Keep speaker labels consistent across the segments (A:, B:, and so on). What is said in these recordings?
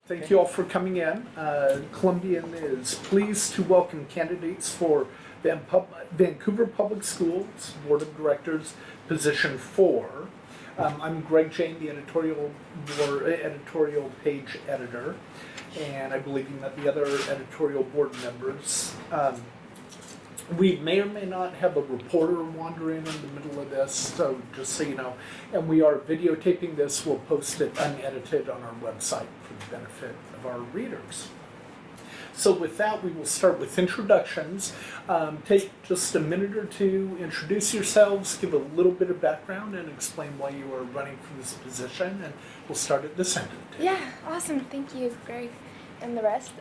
A: Thank you all for coming in. Columbian is pleased to welcome candidates for Vancouver Public Schools Board of Directors, position 4. I'm Greg Jane, the editorial page editor, and I believe you met the other editorial board members. We may or may not have a reporter wander in the middle of this, so just so you know. And we are videotaping this. We'll post it unedited on our website for the benefit of our readers. So with that, we will start with introductions. Take just a minute or two, introduce yourselves, give a little bit of background, and explain why you are running for this position. And we'll start at this end of the table.
B: Yeah, awesome. Thank you, Greg, and the rest.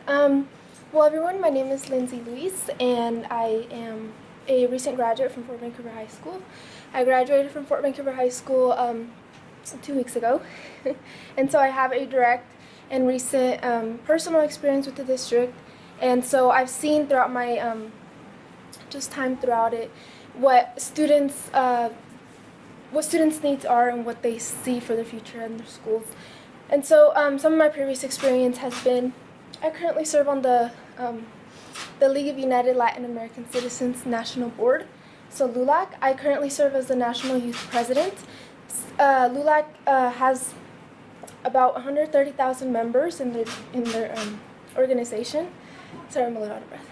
B: Well, everyone, my name is Lindsey Luis, and I am a recent graduate from Fort Vancouver High School. I graduated from Fort Vancouver High School 2 weeks ago, and so I have a direct and recent personal experience with the district, and so I've seen throughout my just time throughout it what students' needs are and what they see for the future in their schools. And so some of my previous experience has been, I currently serve on the League of United Latin American Citizens National Board, so LULAC. I currently serve as the National Youth President. LULAC has about 130,000 members in their organization. Sorry, I'm a little out of breath.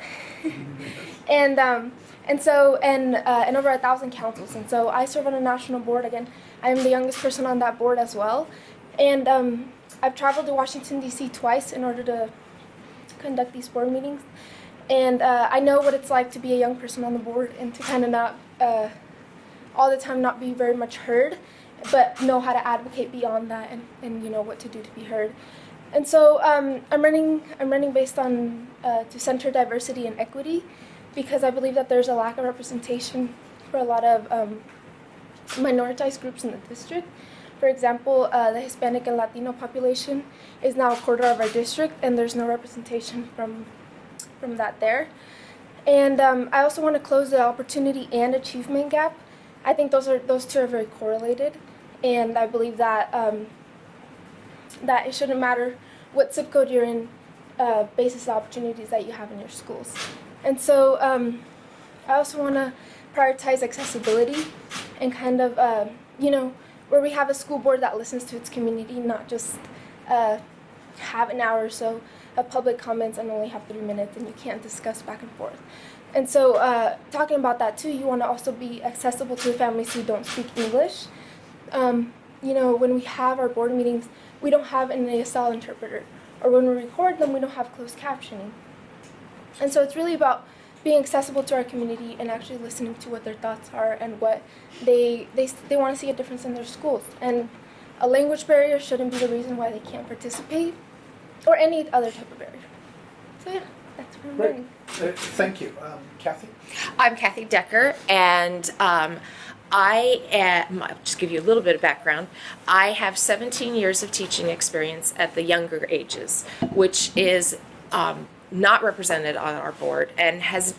B: and over 1,000 councils. And so I serve on a national board. Again, I am the youngest person on that board as well. And I've traveled to Washington, D.C. twice in order to conduct these board meetings, and I know what it's like to be a young person on the board and to kind of not all the time not be very much heard, but know how to advocate beyond that and you know what to do to be heard. And so I'm running based on to center diversity and equity, because I believe that there's a lack of representation for a lot of minoritized groups in the district. For example, the Hispanic and Latino population is now a quarter of our district, and there's no representation from that there. And I also want to close the opportunity and achievement gap. I think those two are very correlated, and I believe that that it shouldn't matter what zip code you're in, basis the opportunities that you have in your schools. And so I also want to prioritize accessibility and kind of where we have a school board that listens to its community, not just have an hour or so of public comments and only have 3 minutes and you can't discuss back and forth. And so talking about that too, you want to also be accessible to the families who don't speak English. When we have our board meetings, we don't have an ASL interpreter, or when we record them, we don't have closed captioning. And so it's really about being accessible to our community and actually listening to what their thoughts are and what they want to see a difference in their schools. And a language barrier shouldn't be the reason why they can't participate, or any other type of barrier. So yeah, that's what I'm learning.
A: Thank you. Kathy?
C: I'm Kathy Decker, and I'll just give you a little bit of background. I have 17 years of teaching experience at the younger ages, which is not represented on our board and has,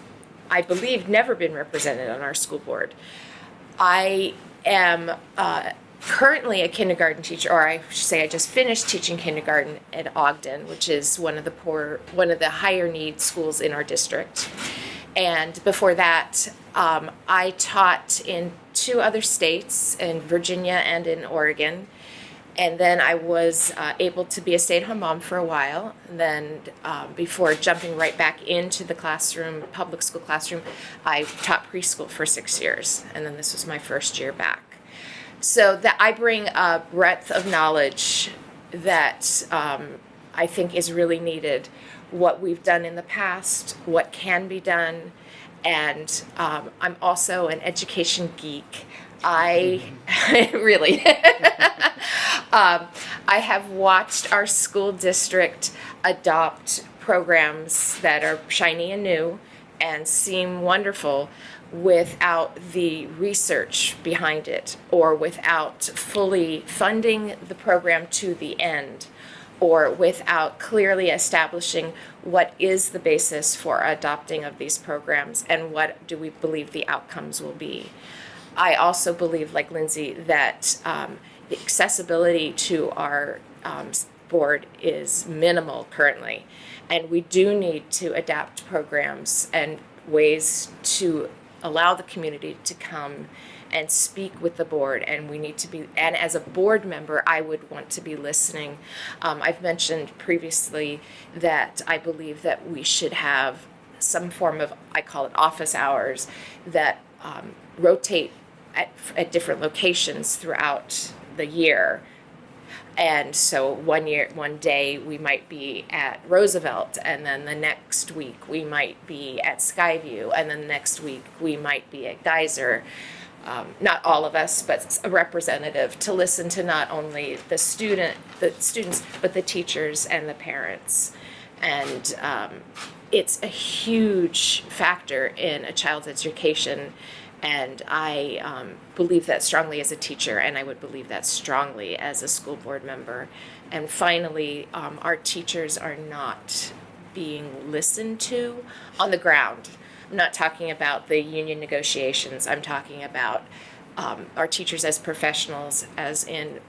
C: I believe, never been represented on our school board. I am currently a kindergarten teacher, or I should say I just finished teaching kindergarten at Ogden, which is one of the higher need schools in our district. And before that, I taught in 2 other states, in Virginia and in Oregon. And then I was able to be a stay-at-home mom for a while. And then before jumping right back into the classroom, public school classroom, I taught preschool for 6 years. And then this was my first year back. So that I bring a breadth of knowledge that I think is really needed. What we've done in the past, what can be done, and I'm also an education geek. I really, I have watched our school district adopt programs that are shiny and new and seem wonderful without the research behind it, or without fully funding the program to the end, or without clearly establishing what is the basis for adopting of these programs and what do we believe the outcomes will be. I also believe, like Lindsey, that the accessibility to our board is minimal currently. And we do need to adapt programs and ways to allow the community to come and speak with the board, and we need to be, and as a board member, I would want to be listening. I've mentioned previously that I believe that we should have some form of, I call it office hours, that rotate at different locations throughout the year. And so one day we might be at Roosevelt, and then the next week we might be at Skyview, and then the next week we might be at Geyser. Not all of us, but a representative, to listen to not only the students, but the teachers and the parents. And it's a huge factor in a child's education. And I believe that strongly as a teacher, and I would believe that strongly as a school board member. And finally, our teachers are not being listened to on the ground. I'm not talking about the union negotiations. I'm talking about our teachers as professionals, as in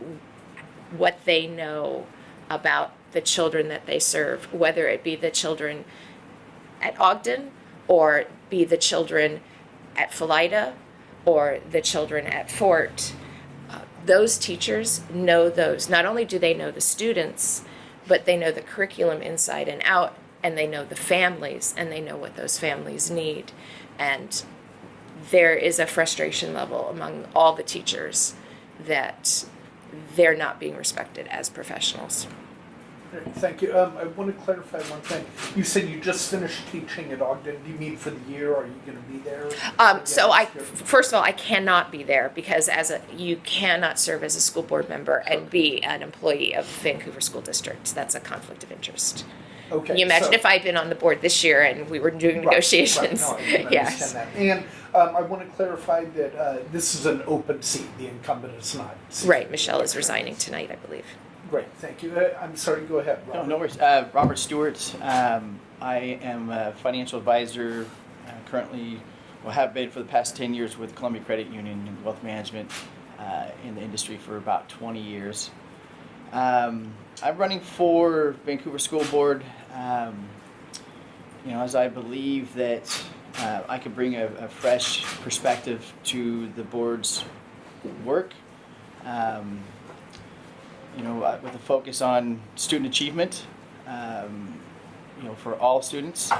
C: what they know about the children that they serve, whether it be the children at Ogden or be the children at Philida or the children at Fort. Those teachers know those. Not only do they know the students, but they know the curriculum inside and out, and they know the families, and they know what those families need. And there is a frustration level among all the teachers that they're not being respected as professionals.
A: Great, thank you. I want to clarify one thing. You said you just finished teaching at Ogden. Do you mean for the year? Are you going to be there?
C: First of all, I cannot be there because you cannot serve as a school board member and be an employee of Vancouver School District. That's a conflict of interest.
A: Okay.
C: Can you imagine if I'd been on the board this year and we were doing negotiations?
A: Right. No, I can
C: Yes.
A: understand that. And I want to clarify that this is an open seat. The incumbent is not.
C: Right. Michelle is resigning tonight, I believe.
A: Great, thank you. I'm sorry, go ahead, Robert.
D: No worries. Robert Stewart. I am a financial advisor, currently, have been for the past 10 years with Columbia Credit Union in wealth management in the industry for about 20 years. I'm running for Vancouver School Board, as I believe that I could bring a fresh perspective to the board's work. With a focus on student achievement, for all students,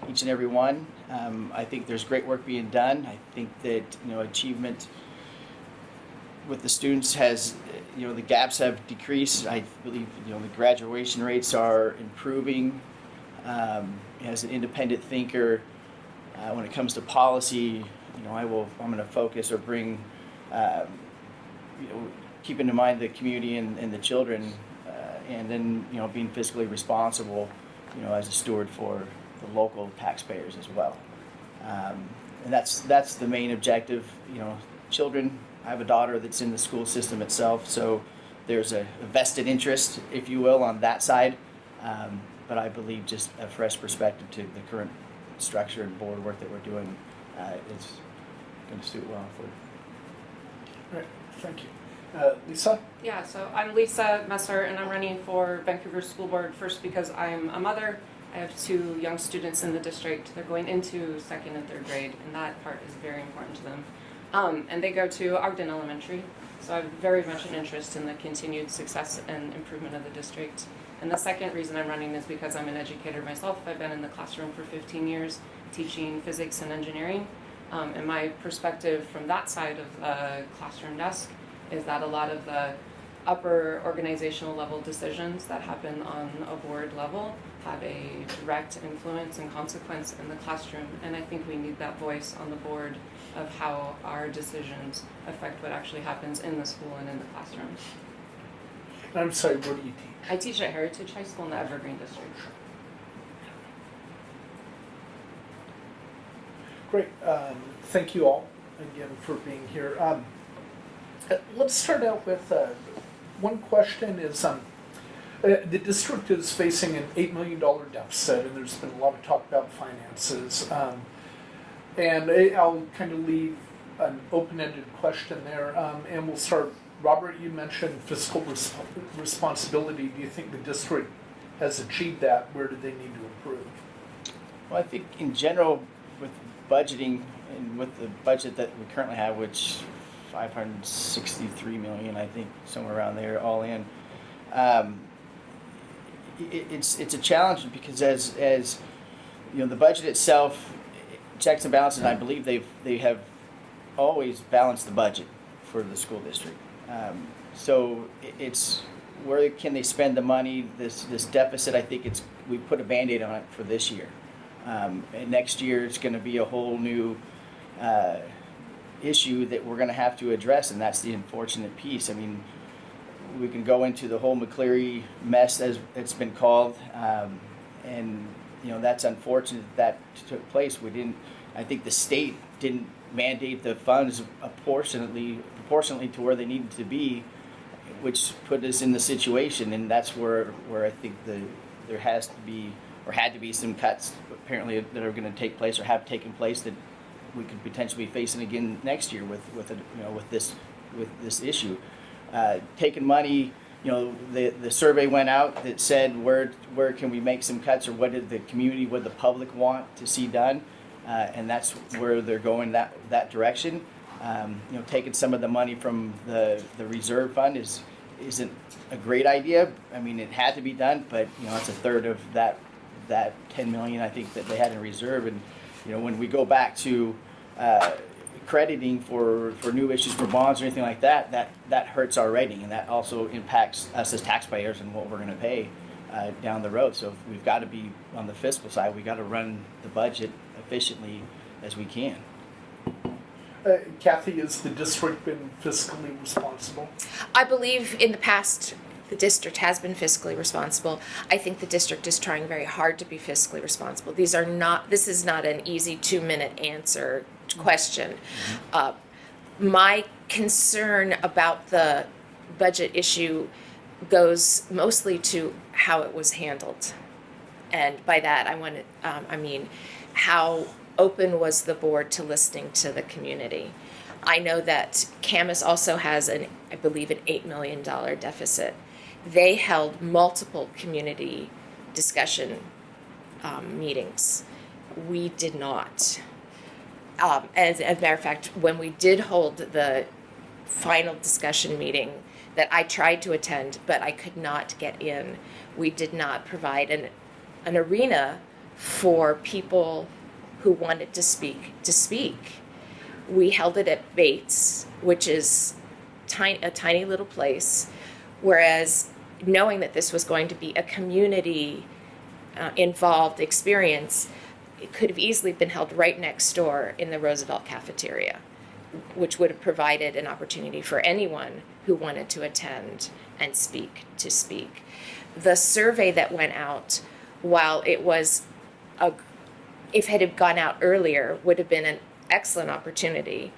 D: each and every one. I think there's great work being done. I think that, achievement with the students has, the gaps have decreased. I believe, the graduation rates are improving. As an independent thinker, when it comes to policy, I'm going to focus or bring, keeping in mind the community and the children, and then being fiscally responsible, as a steward for the local taxpayers as well, and that's the main objective. Children. I have a daughter that's in the school system itself, so there's a vested interest, if you will, on that side. But I believe just a fresh perspective to the current structure and board work that we're doing is going to suit well for.
A: All right, thank you. Lisa?
E: Yeah, so I'm Lisa Messer, and I'm running for Vancouver School Board first because I'm a mother. I have 2 young students in the district. They're going into 2nd and 3rd grade, and that part is very important to them. And they go to Ogden Elementary, so I have very much an interest in the continued success and improvement of the district. And the second reason I'm running is because I'm an educator myself. I've been in the classroom for 15 years teaching physics and engineering. And my perspective from that side of the classroom desk is that a lot of the upper organizational level decisions that happen on a board level have a direct influence and consequence in the classroom. And I think we need that voice on the board of how our decisions affect what actually happens in the school and in the classroom.
A: I'm sorry, what do you teach?
E: I teach at Heritage High School in the Evergreen District.
A: Great. Thank you all again for being here. Let's start out with one question is the district is facing an $8 million deficit, and there's been a lot of talk about finances. And I'll kind of leave an open-ended question there, and we'll start Robert, you mentioned fiscal responsibility. Do you think the district has achieved that? Where do they need to improve?
D: Well, I think in general, with budgeting and with the budget that we currently have, which 563 million, I think, somewhere around there, all in. It's a challenge because as you know, the budget itself, checks and balances. I believe they have always balanced the budget for the school district. So it's where can they spend the money? This deficit, I think we put a Band-Aid on it for this year. And next year it's going to be a whole new issue that we're going to have to address, and that's the unfortunate piece. I mean, we can go into the whole McCleary mess, as it's been called, and you know, that's unfortunate that took place. I think the state didn't mandate the funds proportionately to where they needed to be, which put us in the situation, and that's where I think there has to be or had to be some cuts apparently that are going to take place or have taken place that we could potentially be facing again next year with this issue. Taking money, you know, the survey went out that said where can we make some cuts, or what did the community, what the public want to see done, and that's where they're going that direction. You know, taking some of the money from the reserve fund isn't a great idea. I mean, it had to be done, but you know, it's a third of that 10 million I think that they had in reserve. And you know, when we go back to crediting for new issues for bonds or anything like that hurts our rating, and that also impacts us as taxpayers and what we're going to pay down the road. So we've got to be on the fiscal side. We've got to run the budget efficiently as we can.
A: Kathy, has the district been fiscally responsible?
C: I believe in the past the district has been fiscally responsible. I think the district is trying very hard to be fiscally responsible. This is not an easy 2-minute answer question. My concern about the budget issue goes mostly to how it was handled. And by that I mean how open was the board to listening to the community. I know that Camas also has I believe an $8 million deficit. They held multiple community discussion meetings. We did not. As a matter of fact, when we did hold the final discussion meeting that I tried to attend, but I could not get in, we did not provide an arena for people who wanted to speak. We held it at Bates, which is a tiny little place, whereas knowing that this was going to be a community involved experience, it could have easily been held right next door in the Roosevelt cafeteria, which would have provided an opportunity for anyone who wanted to attend and speak to speak. The survey that went out, while it was if it had gone out earlier, would have been an excellent opportunity.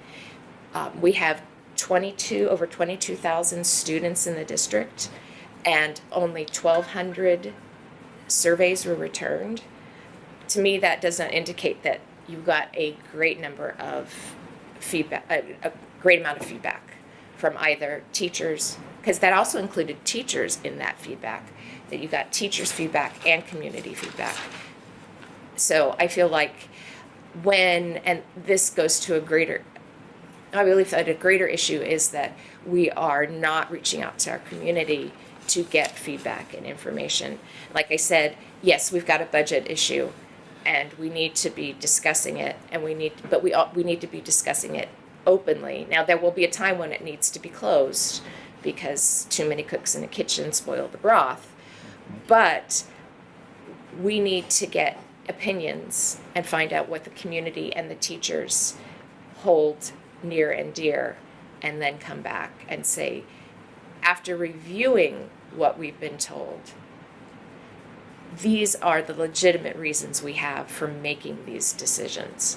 C: We have over 22,000 students in the district, and only 1,200 surveys were returned. To me, that does not indicate that you got a great number of feedback, a great amount of feedback from either teachers, because that also included teachers in that feedback, that you got teachers' feedback and community feedback. So I feel like and this goes to I believe that a greater issue is that we are not reaching out to our community to get feedback and information. Like I said, yes, we've got a budget issue, and we need to be discussing it, and we need to be discussing it openly. Now, there will be a time when it needs to be closed because too many cooks in the kitchen spoil the broth, but we need to get opinions and find out what the community and the teachers hold near and dear, and then come back and say, after reviewing what we've been told, these are the legitimate reasons we have for making these decisions.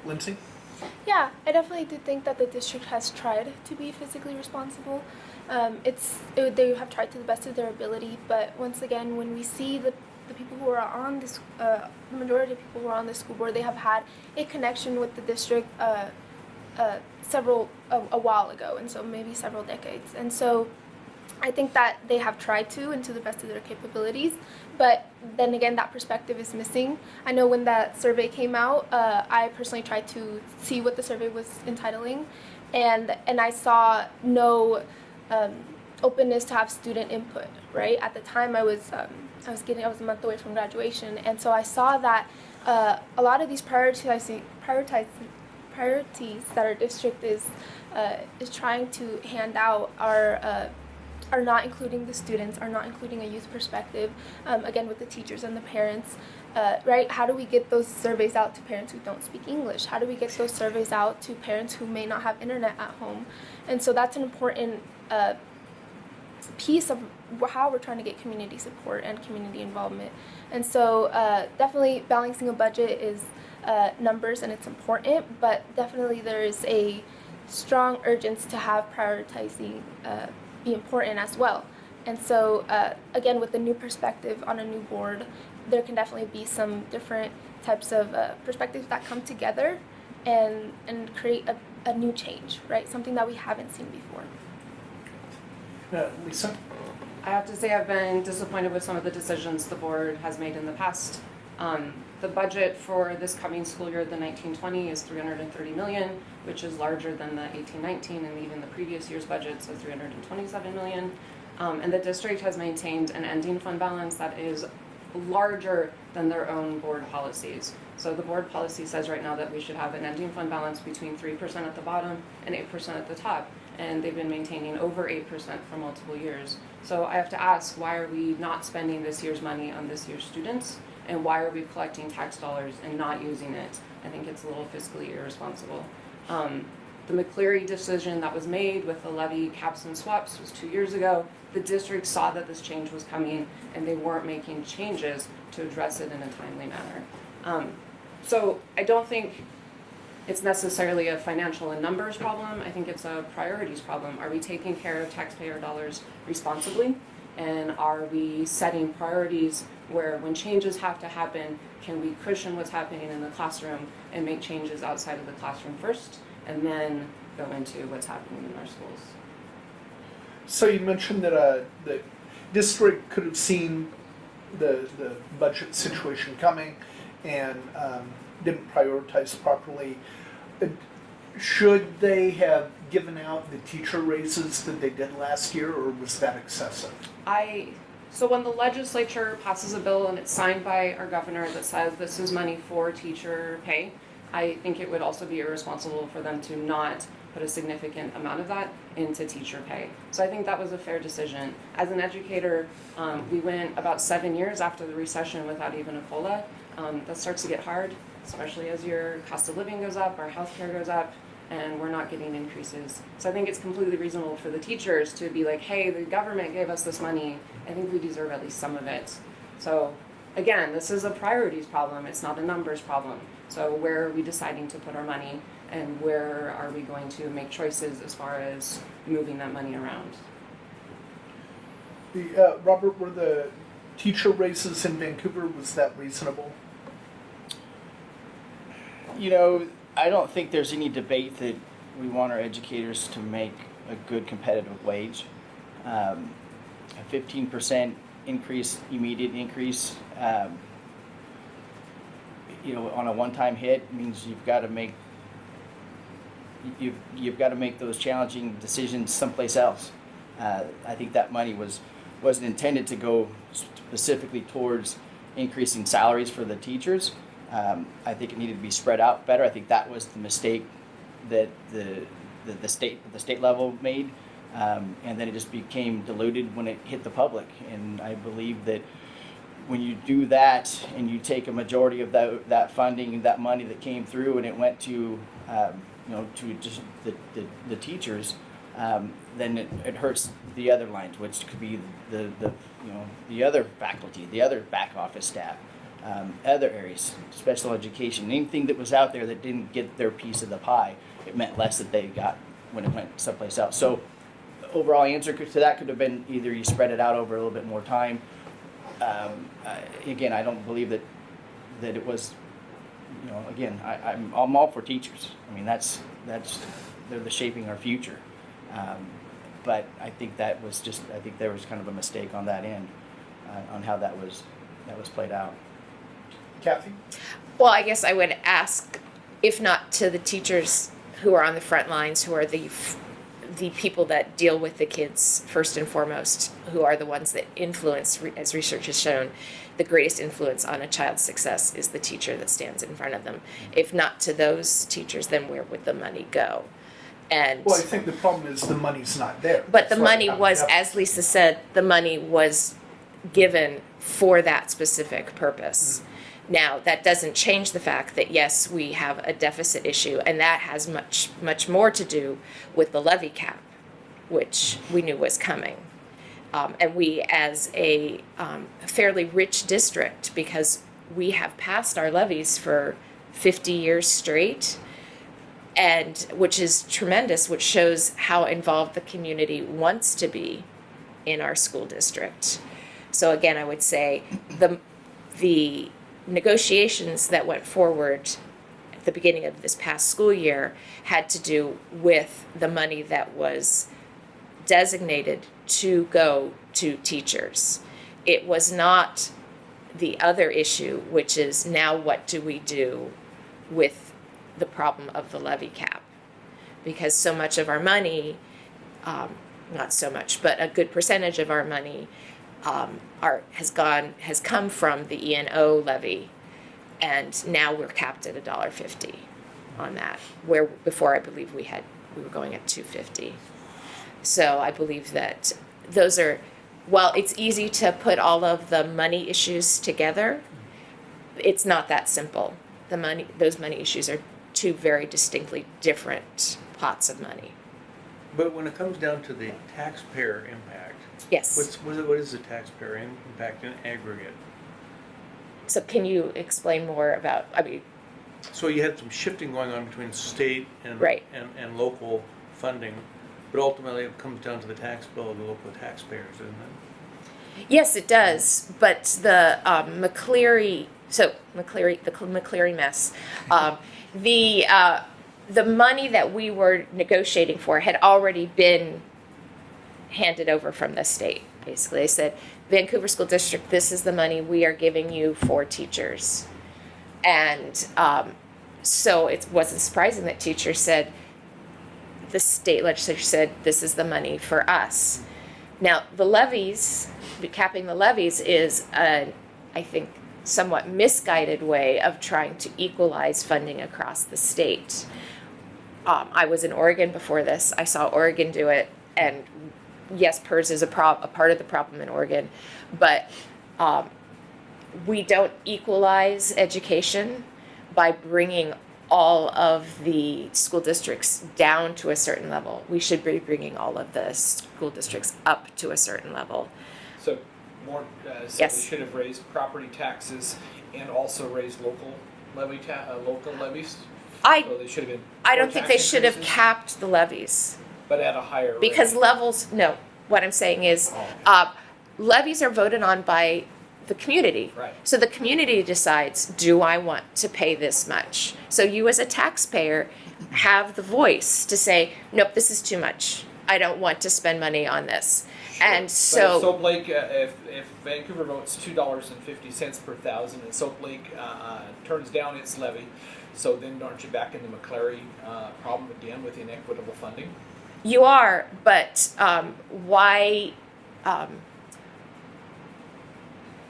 A: Lindsay?
B: Yeah, I definitely do think that the district has tried to be physically responsible. They have tried to the best of their ability, but once again, when we see the people who are on this, the majority of people who are on the school board, they have had a connection with the district, a while ago, and so maybe several decades. And so I think that they have tried to the best of their capabilities, but then again, that perspective is missing. I know when that survey came out, I personally tried to see what the survey was entitling, and I saw no openness to have student input. Right at the time, I was a month away from graduation, and so I saw that a lot of these priorities that our district is trying to hand out are not including the students, are not including a youth perspective, again with the teachers and the parents, right? How do we get those surveys out to parents who don't speak English? How do we get those surveys out to parents who may not have internet at home? And so that's an important piece of how we're trying to get community support and community involvement. And so definitely balancing a budget is numbers, and it's important, but definitely there is a strong urgency to have prioritizing be important as well. And so again, with the new perspective on a new board, there can definitely be some different types of perspectives that come together and create a new change, right? Something that we haven't seen before.
A: Lisa?
E: I have to say I've been disappointed with some of the decisions the board has made in the past. The budget for this coming school year, the 1920, is $330 million, which is larger than the 1819 and even the previous year's budgets of $327 million. And the district has maintained an ending fund balance that is larger than their own board policies. So the board policy says right now that we should have an ending fund balance between 3% at the bottom and 8% at the top. And they've been maintaining over 8% for multiple years. So I have to ask, why are we not spending this year's money on this year's students? And why are we collecting tax dollars and not using it? I think it's a little fiscally irresponsible. The McCleary decision that was made with the levy caps and swaps was 2 years ago. The district saw that this change was coming, and they weren't making changes to address it in a timely manner. So I don't think it's necessarily a financial and numbers problem. I think it's a priorities problem. Are we taking care of taxpayer dollars responsibly? And are we setting priorities where when changes have to happen, can we cushion what's happening in the classroom and make changes outside of the classroom first, and then go into what's happening in our schools?
A: So you mentioned that the district could have seen the budget situation coming and didn't prioritize properly. Should they have given out the teacher raises that they did last year, or was that excessive?
E: So when the legislature passes a bill and it's signed by our governor that says this is money for teacher pay, I think it would also be irresponsible for them to not put a significant amount of that into teacher pay. So I think that was a fair decision. As an educator, we went about 7 years after the recession without even a COLA. That starts to get hard, especially as your cost of living goes up, our healthcare goes up, and we're not getting increases. So I think it's completely reasonable for the teachers to be like, hey, the government gave us this money. I think we deserve at least some of it. So again, this is a priorities problem. It's not a numbers problem. So where are we deciding to put our money, and where are we going to make choices as far as moving that money around?
A: Robert, were the teacher raises in Vancouver, was that reasonable?
D: You know, I don't think there's any debate that we want our educators to make a good competitive wage. A 15% increase, immediate increase, you know, on a one-time hit means you've got to make those challenging decisions someplace else. I think that money wasn't intended to go specifically towards increasing salaries for the teachers. I think it needed to be spread out better. I think that was the mistake that the state level made, and then it just became diluted when it hit the public. And I believe that when you do that and you take a majority of that funding and that money that came through and it went to you know, to just the teachers, then it hurts the other lines, which could be the you know, the other faculty, the other back office staff. Other areas, special education, anything that was out there that didn't get their piece of the pie, it meant less that they got when it went someplace else. So the overall answer to that could have been either you spread it out over a little bit more time. Again, I don't believe that it was you know, again, I'm all for teachers. I mean, that's they're the shaping our future. But I think I think there was kind of a mistake on that end, on how that was played out.
A: Kathy?
C: Well, I guess I would ask, if not to the teachers who are on the front lines, who are the people that deal with the kids first and foremost, who are the ones that influence, as research has shown, the greatest influence on a child's success is the teacher that stands in front of them. If not to those teachers, then where would the money go? And
A: Well, I think the problem is the money's not there.
C: but the
A: That's why
C: money
A: we have
C: was,
A: to-
C: as Lisa said, the money was given for that specific purpose. Now, that doesn't change the fact that, yes, we have a deficit issue, and that has much more to do with the levy cap, which we knew was coming. And we, as a fairly rich district, because we have passed our levies for 50 years straight, and which is tremendous, which shows how involved the community wants to be in our school district. So again, I would say the negotiations that went forward at the beginning of this past school year had to do with the money that was designated to go to teachers. It was not the other issue, which is now what do we do with the problem of the levy cap? Because so much of our money, not so much, but a good percentage of our money has come from the E&O levy, and now we're capped at $1.50 on that, where before I believe we were going at $2.50. So I believe that those are, while it's easy to put all of the money issues together, it's not that simple. Those money issues are two very distinctly different pots of money.
F: But when it comes down to the taxpayer impact,
C: Yes.
F: what is the taxpayer impact in aggregate?
C: So can you explain more about,
F: So you had some shifting going on between state and
C: Right.
F: and local funding, but ultimately it comes down to the tax bill of the local taxpayers, isn't it?
C: yes, it does, but the McCleary mess, the money that we were negotiating for had already been handed over from the state. Basically, they said, Vancouver School District, this is the money we are giving you for teachers. And so it wasn't surprising that teachers said, the state legislature said, this is the money for us. Now, the levies, capping the levies is, I think, somewhat misguided way of trying to equalize funding across the state. I was in Oregon before this. I saw Oregon do it, and yes, PERS is a part of the problem in Oregon, but we don't equalize education by bringing all of the school districts down to a certain level. We should be bringing all of the school districts up to a certain level.
G: So more, so
C: Yes.
G: they should have raised property taxes and also raised local levies. So they should have been.
C: I don't
G: more
C: think
G: tax
C: they should have
G: increases,
C: capped the levies.
G: but at a higher rate.
C: Because no, what I'm saying is, levies are voted on by the community.
G: Right.
C: So the community decides, do I want to pay this much? So you as a taxpayer have the voice to say, nope, this is too much. I don't want to spend money on this.
G: Sure.
C: And
G: But
C: so,
G: if Soap Lake, if Vancouver votes $2.50 per thousand, and Soap Lake turns down its levy, so then aren't you back in the McCleary problem again with inequitable funding?
C: you are, but why,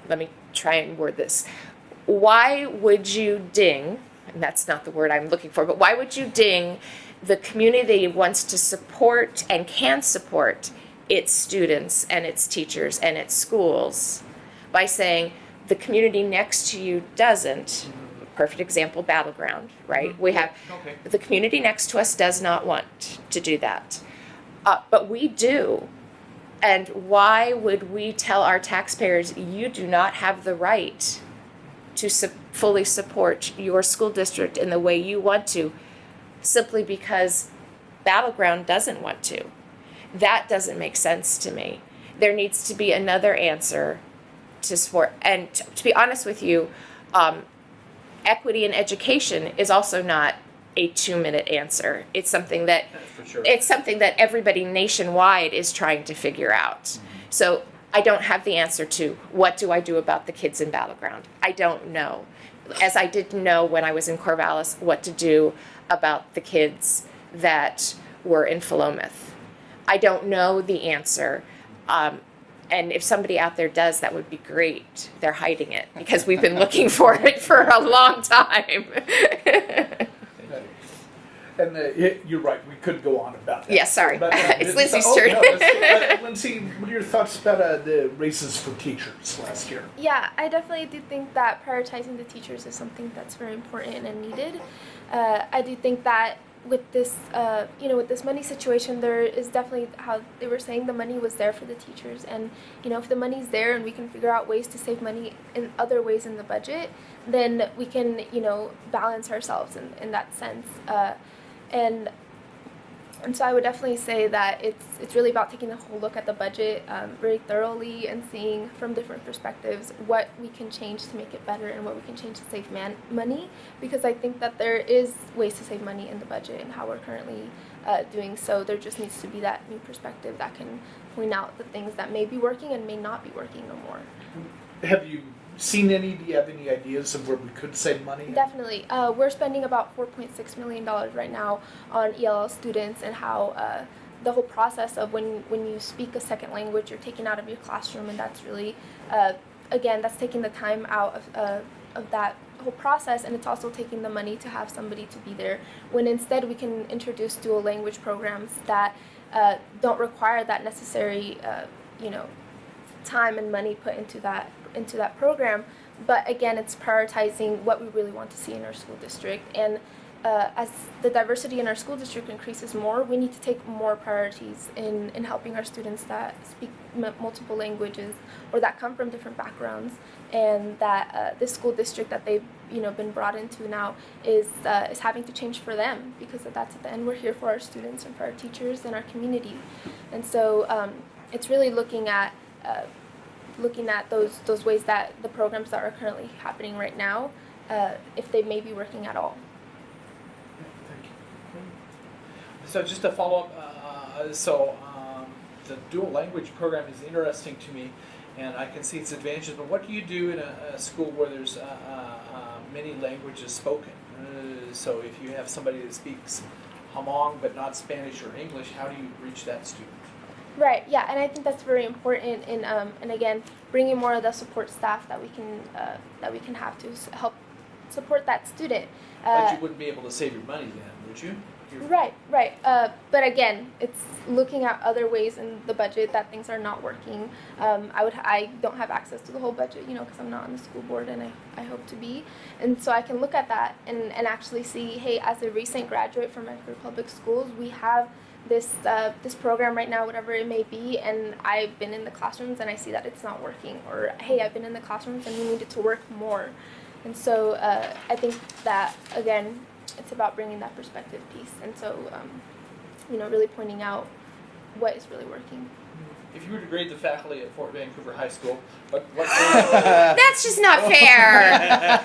C: let me try and word this. Why would you ding, and that's not the word I'm looking for, but why would you ding the community wants to support and can support its students and its teachers and its schools by saying the community next to you doesn't? Perfect example, Battleground, right? We have,
G: Okay.
C: the community next to us does not want to do that. But we do. And why would we tell our taxpayers, you do not have the right to fully support your school district in the way you want to, simply because Battleground doesn't want to? That doesn't make sense to me. There needs to be another answer to support. And to be honest with you, equity in education is also not a 2-minute answer. It's something that
G: For sure.
C: it's something that everybody nationwide is trying to figure out. So I don't have the answer to what do I do about the kids in Battleground. I don't know. As I didn't know when I was in Corvallis what to do about the kids that were in Philomath. I don't know the answer. And if somebody out there does, that would be great. They're hiding it because we've been looking for it for a long time.
A: And you're right, we could go on about that.
C: Yeah, sorry.
A: But,
C: It's Lindsay's
A: no,
C: turn.
A: Lindsay, what are your thoughts about the raises for teachers last year?
B: Yeah, I definitely do think that prioritizing the teachers is something that's very important and needed. I do think that with this, with this money situation, there is definitely, how they were saying, the money was there for the teachers, and if the money's there and we can figure out ways to save money in other ways in the budget, then we can balance ourselves in that sense. And so I would definitely say that it's really about taking a whole look at the budget very thoroughly and seeing from different perspectives what we can change to make it better and what we can change to save money, because I think that there is ways to save money in the budget and how we're currently doing so. There just needs to be that new perspective that can point out the things that may be working and may not be working no more.
A: Have you seen any? Do you have any ideas of where we could save money?
B: Definitely. We're spending about $4.6 million right now on ELL students, and how the whole process of when you speak a second language, you're taken out of your classroom, and that's really, again, that's taking the time out of that whole process, and it's also taking the money to have somebody to be there, when instead we can introduce dual language programs that don't require that necessary, time and money put into that program. But again, it's prioritizing what we really want to see in our school district. And as the diversity in our school district increases more, we need to take more priorities in helping our students that speak multiple languages or that come from different backgrounds, and that this school district that they've been brought into now is having to change for them, because that's at the end we're here for our students and for our teachers and our community. And so it's really looking at those ways that the programs that are currently happening right now, if they may be working at all.
A: Thank you.
G: So just to follow up, the dual language program is interesting to me, and I can see its advantages. But what do you do in a school where there's many languages spoken? So if you have somebody that speaks Hmong but not Spanish or English, how do you reach that student?
B: Right. Yeah, and I think that's very important in and again, bringing more of the support staff that we can have to help support that student.
G: But you wouldn't be able to save your money then, would you?
B: Right. But again, it's looking at other ways in the budget that things are not working. I don't have access to the whole budget, because I'm not on the school board, and I hope to be. And so I can look at that and actually see, hey, as a recent graduate from Vancouver Public Schools, we have this program right now, whatever it may be, and I've been in the classrooms and I see that it's not working, or hey, I've been in the classrooms and we need it to work more. And so I think that, again, it's about bringing that perspective piece, and so really pointing out what is really working.
G: If you were to grade the faculty at Fort Vancouver High School, what
C: That's just not fair.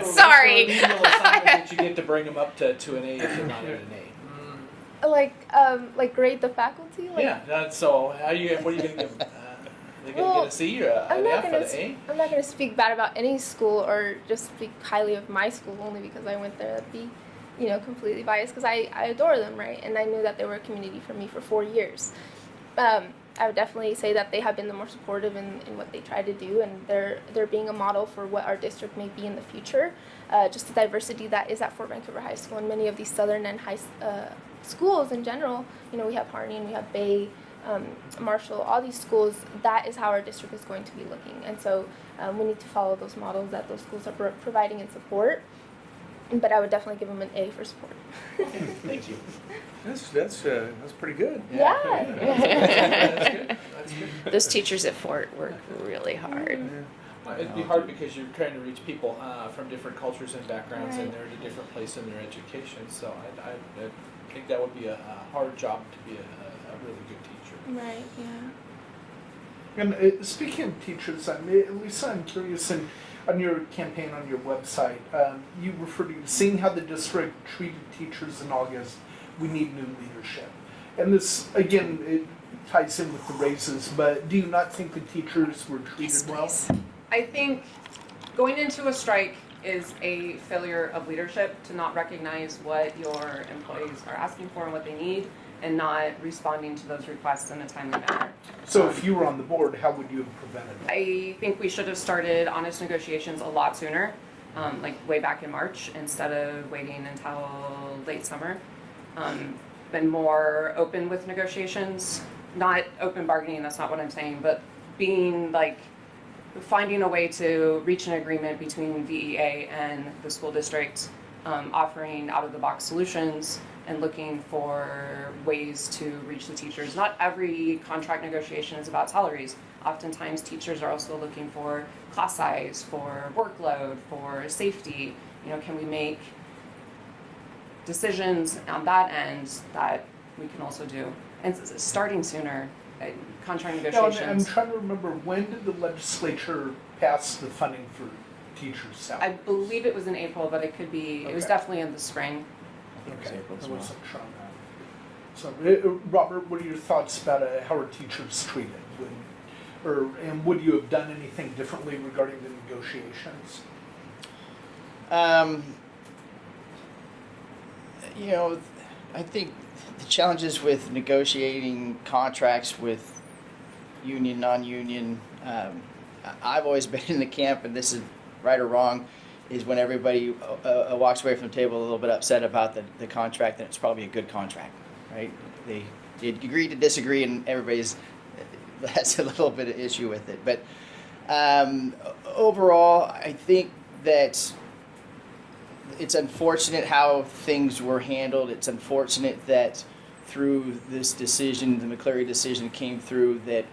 C: Sorry.
G: What's the remedial assignment that you get to bring them up to an A if you're not at an A?
B: Like grade the faculty.
G: So what are you going to give them? They're going to get a C or an F or an A?
B: I'm not going to speak bad about any school or just speak highly of my school only because I went there. That'd be, completely biased, because I adore them, right? And I knew that they were a community for me for 4 years. I would definitely say that they have been the more supportive in what they try to do, and they're being a model for what our district may be in the future. Just the diversity that is at Fort Vancouver High School and many of these southern and high schools in general. We have Harney and we have Bay, Marshall, all these schools. That is how our district is going to be looking, and so we need to follow those models that those schools are providing in support. But I would definitely give them an A for support.
G: Thank you.
F: That's pretty good.
B: Yeah.
G: That's good. That's good.
C: Those teachers at Fort work really hard.
G: Well, it'd be hard because you're trying to reach people from different cultures and backgrounds, and
B: Right.
G: they're at a different place in their education. So I think that would be a hard job to be a really good teacher.
B: Right. Yeah.
A: And speaking of teachers, Lisa, I'm curious, and on your campaign on your website, you refer to seeing how the district treated teachers in August, we need new leadership. And this, again, it ties in with the raises, but do you not think the teachers were treated well?
E: I think going into a strike is a failure of leadership to not recognize what your employees are asking for and what they need, and not responding to those requests in a timely manner.
A: So if you were on the board, how would you have prevented that?
E: I think we should have started honest negotiations a lot sooner, like way back in March, instead of waiting until late summer. Been more open with negotiations, not open bargaining, that's not what I'm saying, but being like, finding a way to reach an agreement between VEA and the school district, offering out-of-the-box solutions and looking for ways to reach the teachers. Not every contract negotiation is about salaries. Oftentimes teachers are also looking for class size, for workload, for safety. You know, can we make decisions on that end that we can also do? And starting sooner, contract
A: No,
E: negotiations.
A: I'm trying to remember, when did the legislature pass the funding for teachers'
E: I
A: salaries?
E: believe it was in April, but it could be, it was
A: Okay.
E: definitely in the spring.
A: Okay,
D: April as
A: I
D: well.
A: wasn't sure on that. So, Robert, what are your thoughts about how are teachers treated? And would you have done anything differently regarding the negotiations?
D: You know, I think the challenges with negotiating contracts with union, non-union, I've always been in the camp, and this is right or wrong, is when everybody walks away from the table a little bit upset about the contract, then it's probably a good contract, right? They agree to disagree, and everybody's has a little bit of issue with it. But overall, I think that it's unfortunate how things were handled. It's unfortunate that through this decision, the McCleary decision came through, that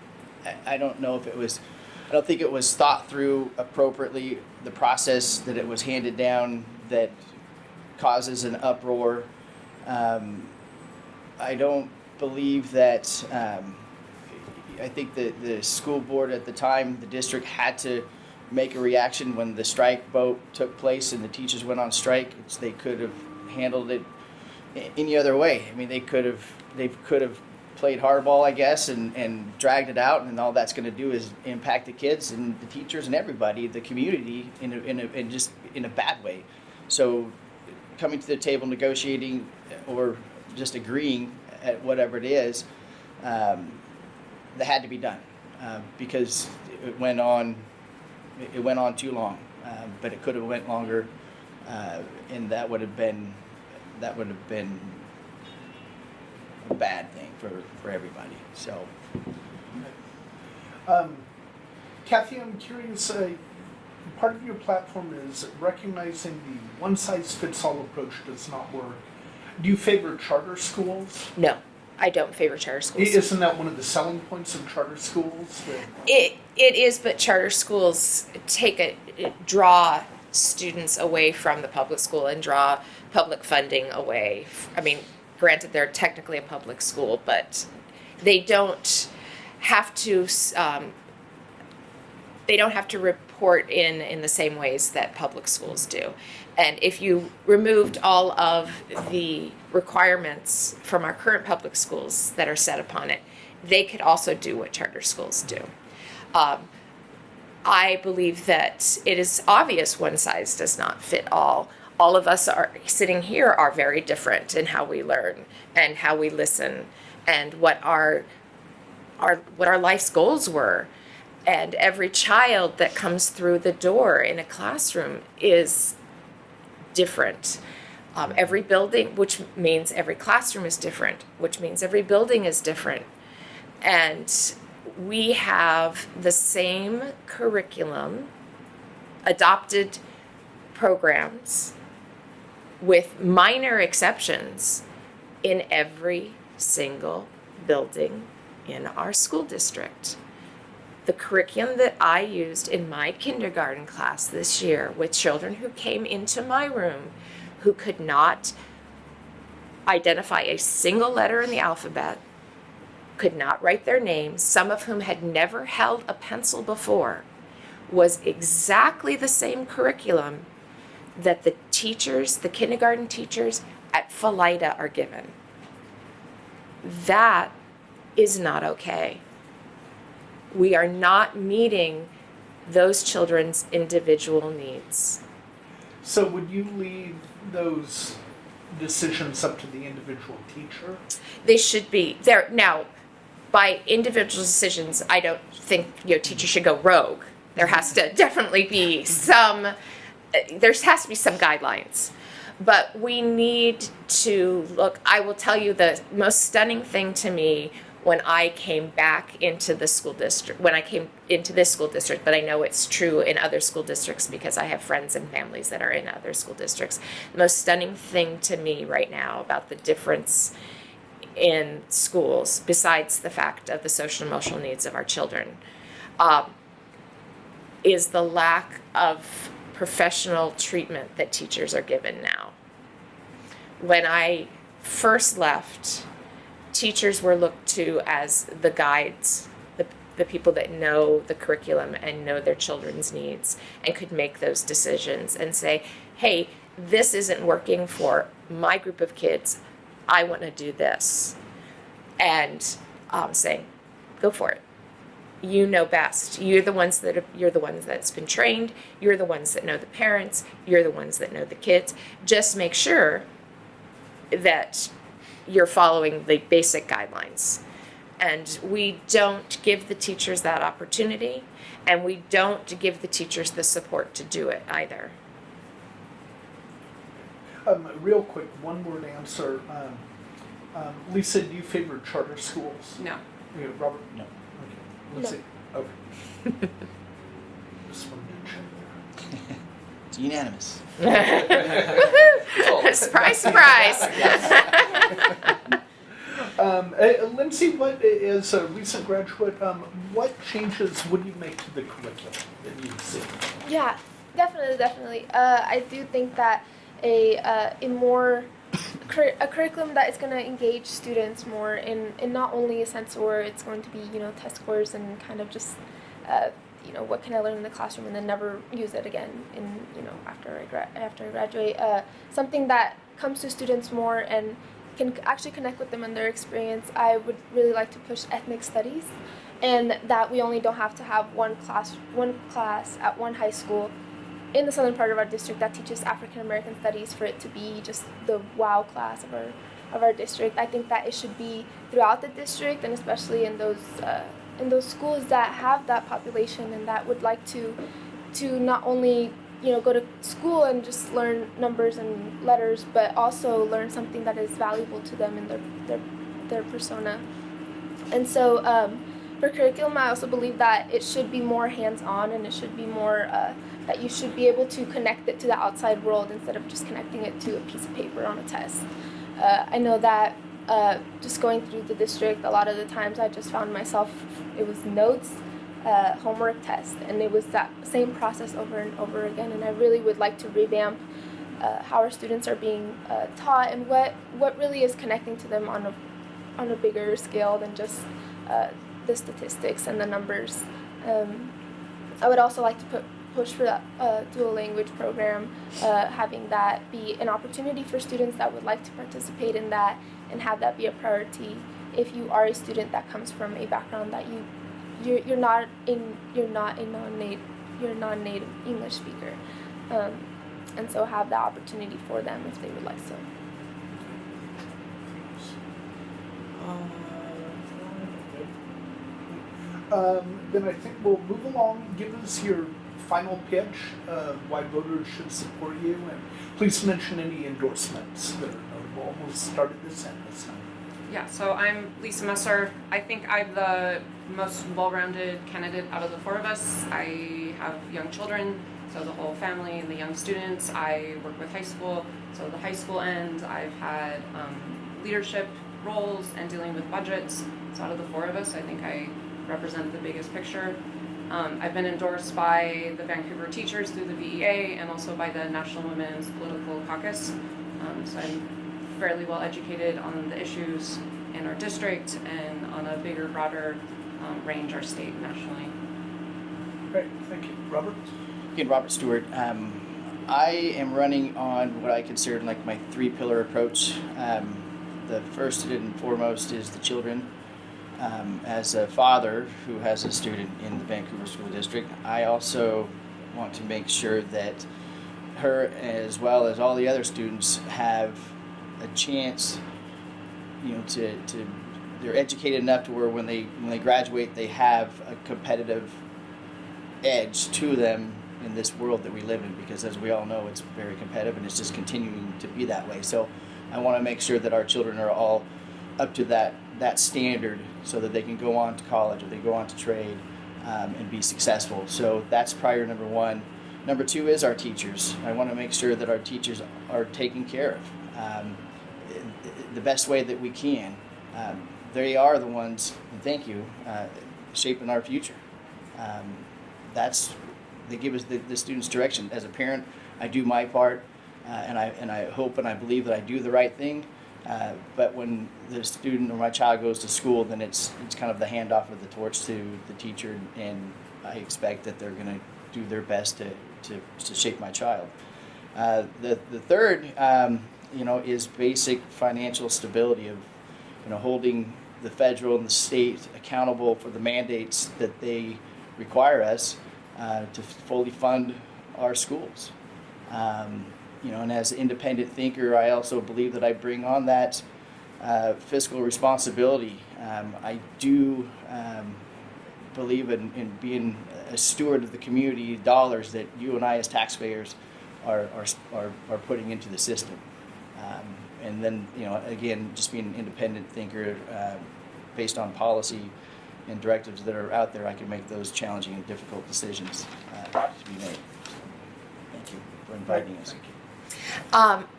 D: I don't know if it was, I don't think it was thought through appropriately, the process that it was handed down that causes an uproar. I don't believe that, I think the school board at the time, the district had to make a reaction when the strike vote took place and the teachers went on strike. They could have handled it any other way. I mean, they could have played hardball, I guess, and dragged it out, and all that's going to do is impact the kids and the teachers and everybody, the community, in just in a bad way. So, coming to the table, negotiating, or just agreeing at whatever it is, that had to be done because it went on too long, but it could have went longer, and that would have been a bad thing for everybody. So,
A: Kathy, I'm curious, part of your platform is recognizing the one-size-fits-all approach does not work. Do you favor charter schools?
C: No, I don't favor charter schools.
A: Isn't that one of the selling points of charter schools?
C: It is, but charter schools draw students away from the public school and draw public funding away. I mean, granted, they're technically a public school, but they don't have to. They don't have to report in the same ways that public schools do. And if you removed all of the requirements from our current public schools that are set upon it, they could also do what charter schools do. I believe that it is obvious one size does not fit all. All of us are sitting here are very different in how we learn and how we listen and what our life's goals were. And every child that comes through the door in a classroom is different. Every building, which means every classroom is different, which means every building is different. And we have the same curriculum, adopted programs, with minor exceptions in every single building in our school district. The curriculum that I used in my kindergarten class this year with children who came into my room who could not identify a single letter in the alphabet, could not write their names, some of whom had never held a pencil before, was exactly the same curriculum that the teachers, the kindergarten teachers at Philida are given. That is not okay. We are not meeting those children's individual needs.
A: So would you leave those decisions up to the individual teacher?
C: They should be there. Now, by individual decisions, I don't think teachers should go rogue. There has to definitely be some guidelines. But we need to look. I will tell you the most stunning thing to me when I came back into the school district, when I came into this school district, but I know it's true in other school districts because I have friends and families that are in other school districts. The most stunning thing to me right now about the difference in schools, besides the fact of the social and emotional needs of our children, is the lack of professional treatment that teachers are given now. When I first left, teachers were looked to as the guides, the people that know the curriculum and know their children's needs and could make those decisions and say, hey, this isn't working for my group of kids. I want to do this. And saying, go for it. You know best. You're the ones that's been trained. You're the ones that know the parents. You're the ones that know the kids. Just make sure that you're following the basic guidelines. And we don't give the teachers that opportunity, and we don't give the teachers the support to do it either.
A: Real quick, one word answer. Lisa, do you favor charter schools?
E: No.
A: Yeah, Robert?
D: No.
A: Okay. Lindsay? Okay. Just wanted to check there.
D: It's unanimous.
C: Surprise, surprise.
A: Lindsay, what is a recent graduate? What changes would you make to the curriculum that you've seen?
B: Yeah, definitely. I do think that a curriculum that is going to engage students more in not only a sense where it's going to be test scores and kind of just what can I learn in the classroom and then never use it again after I graduate. Something that comes to students more and can actually connect with them in their experience. I would really like to push ethnic studies, and that we only don't have to have one class at one high school in the southern part of our district that teaches African American studies for it to be just the wow class of our district. I think that it should be throughout the district, and especially in those schools that have that population and that would like to not only go to school and just learn numbers and letters, but also learn something that is valuable to them in their persona. And so for curriculum, I also believe that it should be more hands-on, and it should be more that you should be able to connect it to the outside world instead of just connecting it to a piece of paper on a test. I know that just going through the district, a lot of the times I just found myself, it was notes, homework, test, and it was that same process over and over again. And I really would like to revamp how our students are being taught and what really is connecting to them on a bigger scale than just the statistics and the numbers. I would also like to push for that dual language program, having that be an opportunity for students that would like to participate in that and have that be a priority if you are a student that comes from a background that you're not a non-native English speaker, and so have that opportunity for them if they would like so.
A: Then I think we'll move along. Give us your final pitch of why voters should support you, and please mention any endorsements that are notable. We'll start at this end this time.
E: Yeah, so I'm Lisa Messer. I think I'm the most well-rounded candidate out of the four of us. I have young children, so the whole family and the young students. I work with high school, so the high school end. I've had leadership roles and dealing with budgets. So out of the four of us, I think I represent the biggest picture. I've been endorsed by the Vancouver teachers through the VEA and also by the National Women's Political Caucus. So I'm fairly well educated on the issues in our district and on a bigger, broader range, our state, nationally.
A: Great, thank you. Robert?
D: Again, Robert Stewart. I am running on what I consider like my three-pillar approach. The first and foremost is the children. As a father who has a student in the Vancouver School District, I also want to make sure that her, as well as all the other students, have a chance, to they're educated enough to where when they graduate, they have a competitive edge to them in this world that we live in, because as we all know, it's very competitive and it's just continuing to be that way. So I want to make sure that our children are all up to that standard so that they can go on to college or they go on to trade and be successful. So that's priority number one. Number two is our teachers. I want to make sure that our teachers are taken care of the best way that we can. They are the ones, and thank you, shaping our future. They give us the students direction. As a parent, I do my part, and I hope and I believe that I do the right thing. But when the student or my child goes to school, then it's kind of the handoff of the torch to the teacher, and I expect that they're going to do their best to shape my child. The third, is basic financial stability of, holding the federal and the state accountable for the mandates that they require us to fully fund our schools. And as an independent thinker, I also believe that I bring on that fiscal responsibility. I do believe in being a steward of the community dollars that you and I as taxpayers are putting into the system. And then, again, just being an independent thinker based on policy and directives that are out there, I can make those challenging and difficult decisions to be made. Thank you for inviting us.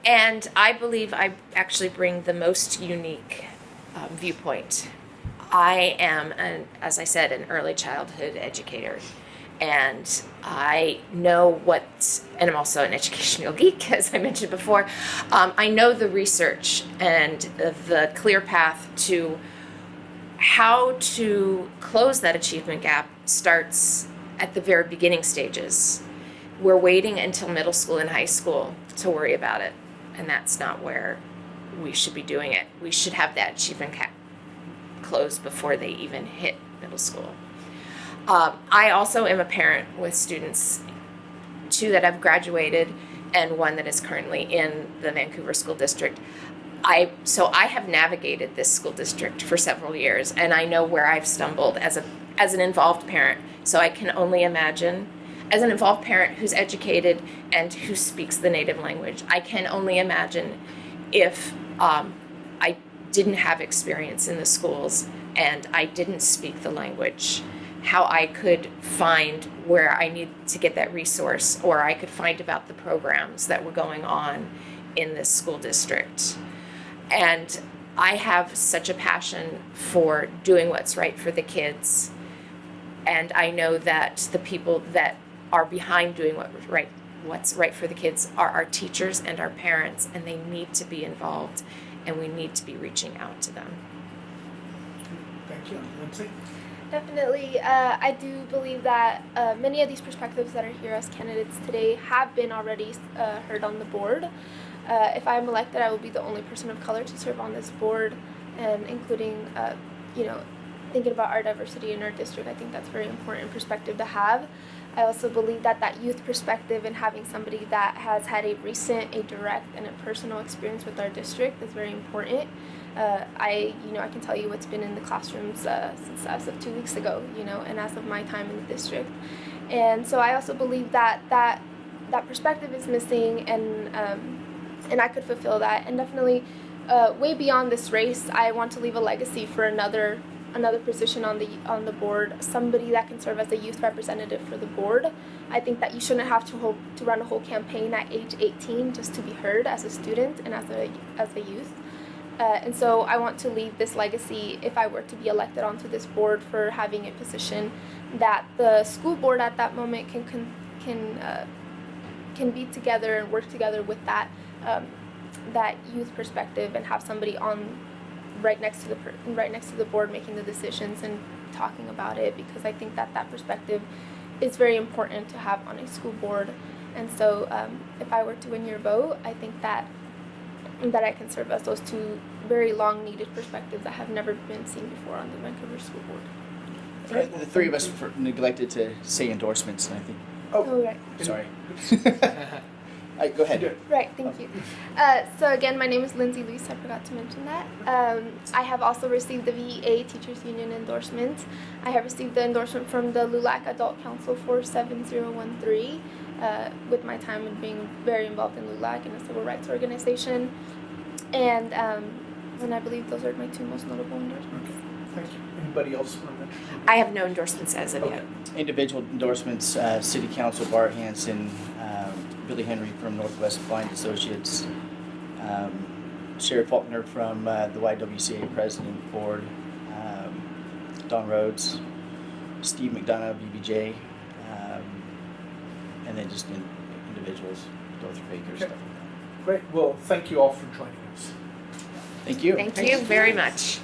C: And I believe I actually bring the most unique viewpoint. I am, as I said, an early childhood educator. And I know and I'm also an educational geek, as I mentioned before. I know the research and the clear path to how to close that achievement gap starts at the very beginning stages. We're waiting until middle school and high school to worry about it, and that's not where we should be doing it. We should have that achievement gap closed before they even hit middle school. I also am a parent with students, 2 that have graduated and 1 that is currently in the Vancouver School District. So I have navigated this school district for several years, and I know where I've stumbled as an involved parent. So I can only imagine, as an involved parent who's educated and who speaks the native language, I can only imagine if I didn't have experience in the schools and I didn't speak the language, how I could find where I need to get that resource, or I could find about the programs that were going on in this school district. And I have such a passion for doing what's right for the kids. And I know that the people that are behind doing what's right for the kids are our teachers and our parents, and they need to be involved, and we need to be reaching out to them.
A: Thank you. Lindsay?
B: Definitely. I do believe that many of these perspectives that are here as candidates today have been already heard on the board. If I am elected, I will be the only person of color to serve on this board, and including, thinking about our diversity in our district. I think that's a very important perspective to have. I also believe that youth perspective and having somebody that has had a recent, a direct, and a personal experience with our district is very important. I can tell you what's been in the classrooms since as of 2 weeks ago, and as of my time in the district. And so I also believe that perspective is missing, and I could fulfill that. And definitely, way beyond this race, I want to leave a legacy for another position on the board, somebody that can serve as a youth representative for the board. I think that you shouldn't have to run a whole campaign at age 18 just to be heard as a student and as a youth. And so I want to leave this legacy, if I were to be elected onto this board, for having a position that the school board at that moment can be together and work together with that youth perspective, and have somebody on right next to the board making the decisions and talking about it, because I think that perspective is very important to have on a school board. And so if I were to win your vote, I think that I can serve as those two very long needed perspectives that have never been seen before on the Vancouver School Board.
D: The three of us neglected to say endorsements, and I think,
B: Oh, right.
D: sorry. Go ahead.
B: Right, thank you. So again, my name is Lindsey Luis. I forgot to mention that. I have also received the VEA Teachers Union endorsement. I have received the endorsement from the LULAC Adult Council 47013 with my time in being very involved in LULAC and a civil rights organization. And I believe those are my two most notable endorsements.
A: Okay, thank you. Anybody else want to mention?
C: I have no endorsements as of
A: Okay.
C: yet.
D: Individual endorsements, City Council Bart Hanson, Billy Henry from Northwest Blind Associates, Sherry Faulkner from the YWCA President Board, Don Rhodes, Steve McDonough, BBJ, and then just individuals, Dorothy Baker,
A: Okay.
D: stuff like that.
A: Great. Well, thank you all for joining us.
D: Thank you.
C: Thank you very much.